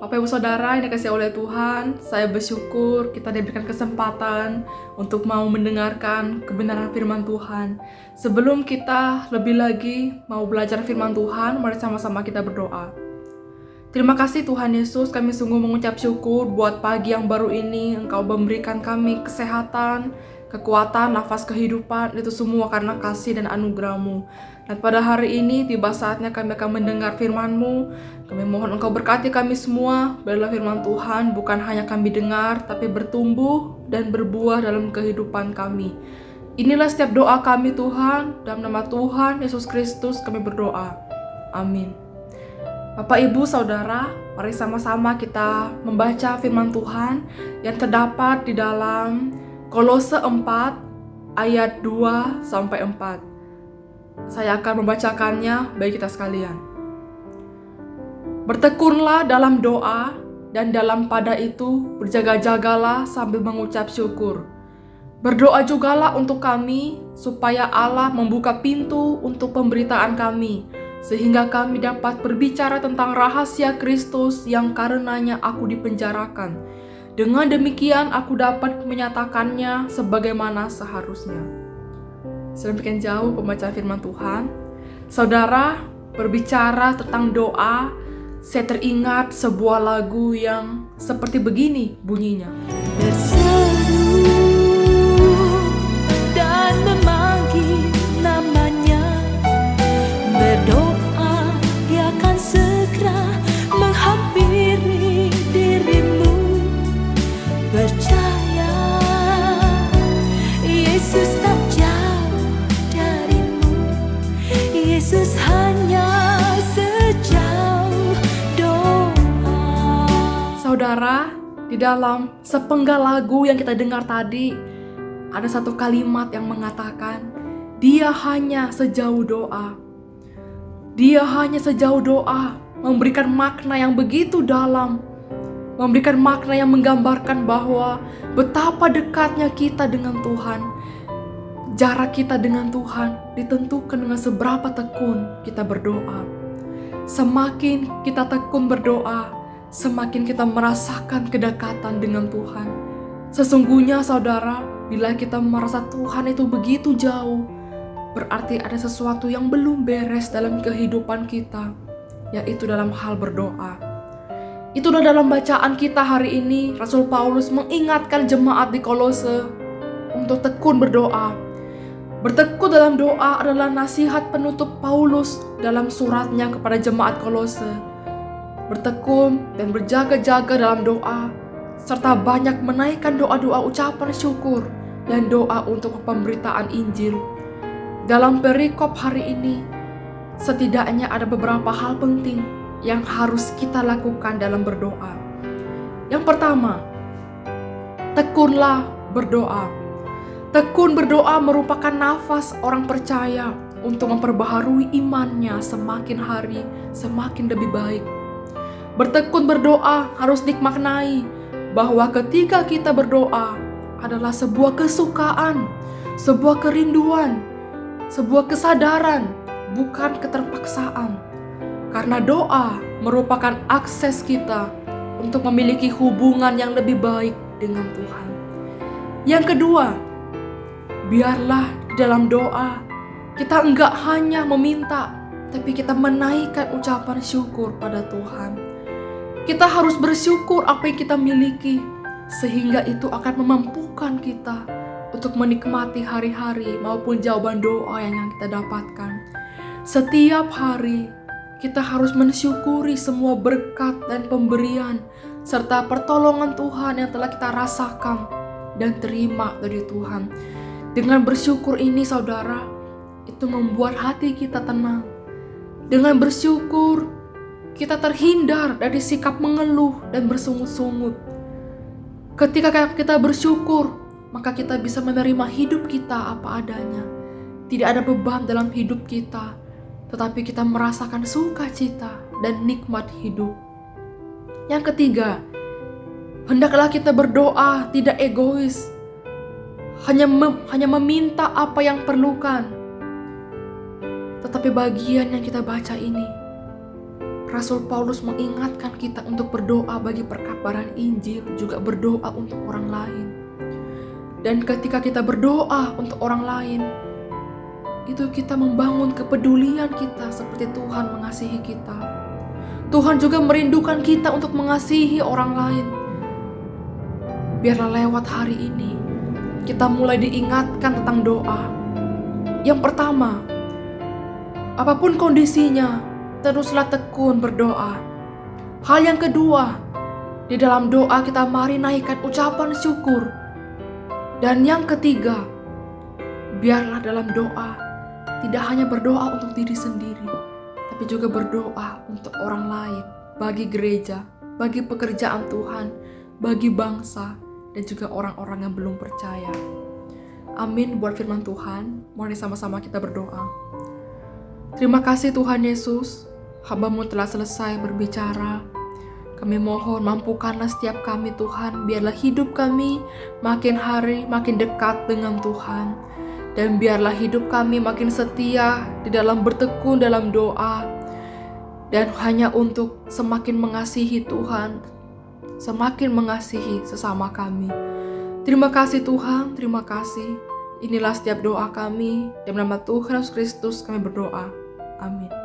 Bapak Ibu Saudara yang dikasihi oleh Tuhan, saya bersyukur kita diberikan kesempatan untuk mau mendengarkan kebenaran firman Tuhan. Sebelum kita lebih lagi mau belajar firman Tuhan, mari sama-sama kita berdoa. Terima kasih Tuhan Yesus, kami sungguh mengucap syukur buat pagi yang baru ini. Engkau memberikan kami kesehatan, kekuatan, nafas kehidupan, itu semua karena kasih dan anugerah-Mu. Dan pada hari ini tiba saatnya kami akan mendengar firman-Mu. Kami mohon Engkau berkati kami semua. Biarlah firman Tuhan bukan hanya kami dengar, tapi bertumbuh dan berbuah dalam kehidupan kami. Inilah setiap doa kami Tuhan, dalam nama Tuhan Yesus Kristus kami berdoa. Amin. Bapak Ibu Saudara, mari sama-sama kita membaca firman Tuhan yang terdapat di dalam Kolose 4 ayat 2-4. Saya akan membacakannya bagi kita sekalian. Bertekunlah dalam doa dan dalam pada itu berjaga-jagalah sambil mengucap syukur. Berdoa jugalah untuk kami supaya Allah membuka pintu untuk pemberitaan kami, sehingga kami dapat berbicara tentang rahasia Kristus yang karenanya aku dipenjarakan. Dengan demikian aku dapat menyatakannya sebagaimana seharusnya. Sedemikian jauh pembacaan firman Tuhan. Saudara, berbicara tentang doa, saya teringat sebuah lagu yang seperti begini bunyinya. Berseru dan memanggil namanya, berdoa dia akan segera menghampiri dirimu. Percaya Yesus tak jauh darimu, Yesus hanya sejauh doa. Saudara, di dalam sepenggal lagu yang kita dengar tadi, ada satu kalimat yang mengatakan, dia hanya sejauh doa. Dia hanya sejauh doa, memberikan makna yang begitu dalam, memberikan makna yang menggambarkan bahwa betapa dekatnya kita dengan Tuhan. Jarak kita dengan Tuhan ditentukan dengan seberapa tekun kita berdoa. Semakin kita tekun berdoa, semakin kita merasakan kedekatan dengan Tuhan. Sesungguhnya saudara, bila kita merasa Tuhan itu begitu jauh, berarti ada sesuatu yang belum beres dalam kehidupan kita, yaitu dalam hal berdoa. Itulah dalam bacaan kita hari ini, Rasul Paulus mengingatkan jemaat di Kolose untuk tekun berdoa. Bertekun dalam doa adalah nasihat penutup Paulus dalam suratnya kepada jemaat Kolose. Bertekun dan berjaga-jaga dalam doa, serta banyak menaikkan doa-doa ucapan syukur dan doa untuk pemberitaan Injil. Dalam perikop hari ini, setidaknya ada beberapa hal penting yang harus kita lakukan dalam berdoa. Yang pertama, tekunlah berdoa. Tekun berdoa merupakan nafas orang percaya untuk memperbaharui imannya semakin hari semakin lebih baik. Bertekun berdoa harus dimaknai bahwa ketika kita berdoa adalah sebuah kesukaan, sebuah kerinduan, sebuah kesadaran, bukan keterpaksaan. Karena doa merupakan akses kita untuk memiliki hubungan yang lebih baik dengan Tuhan. Yang kedua, biarlah di dalam doa kita enggak hanya meminta, tapi kita menaikkan ucapan syukur pada Tuhan. Kita harus bersyukur apa yang kita miliki, sehingga itu akan memampukan kita untuk menikmati hari-hari maupun jawaban doa yang kita dapatkan. Setiap hari kita harus mensyukuri semua berkat dan pemberian serta pertolongan Tuhan yang telah kita rasakan dan terima dari Tuhan. Dengan bersyukur ini saudara, itu membuat hati kita tenang. Dengan bersyukur, kita terhindar dari sikap mengeluh dan bersungut-sungut. Ketika kita bersyukur, maka kita bisa menerima hidup kita apa adanya. Tidak ada beban dalam hidup kita, tetapi kita merasakan sukacita dan nikmat hidup. Yang ketiga, hendaklah kita berdoa tidak egois, hanya meminta apa yang perlukan. Tetapi bagian yang kita baca ini, Rasul Paulus mengingatkan kita untuk berdoa bagi perkabaran Injil, juga berdoa untuk orang lain. Dan ketika kita berdoa untuk orang lain, itu kita membangun kepedulian kita seperti Tuhan mengasihi kita. Tuhan juga merindukan kita untuk mengasihi orang lain. Biarlah lewat hari ini, kita mulai diingatkan tentang doa. Yang pertama, apapun kondisinya, teruslah tekun berdoa. Hal yang kedua, di dalam doa kita mari naikkan ucapan syukur. Dan yang ketiga, biarlah dalam doa tidak hanya berdoa untuk diri sendiri, tapi juga berdoa untuk orang lain, bagi gereja, bagi pekerjaan Tuhan, bagi bangsa, dan juga orang-orang yang belum percaya. Amin buat firman Tuhan. Mari sama-sama kita berdoa. Terima kasih Tuhan Yesus, hamba-Mu telah selesai berbicara. Kami mohon mampukanlah setiap kami Tuhan, biarlah hidup kami makin hari makin dekat dengan Tuhan. Dan biarlah hidup kami makin setia di dalam bertekun dalam doa. Dan hanya untuk semakin mengasihi Tuhan, semakin mengasihi sesama kami. Terima kasih Tuhan, terima kasih. Inilah setiap doa kami. Dalam nama Tuhan Yesus Kristus kami berdoa. Amin.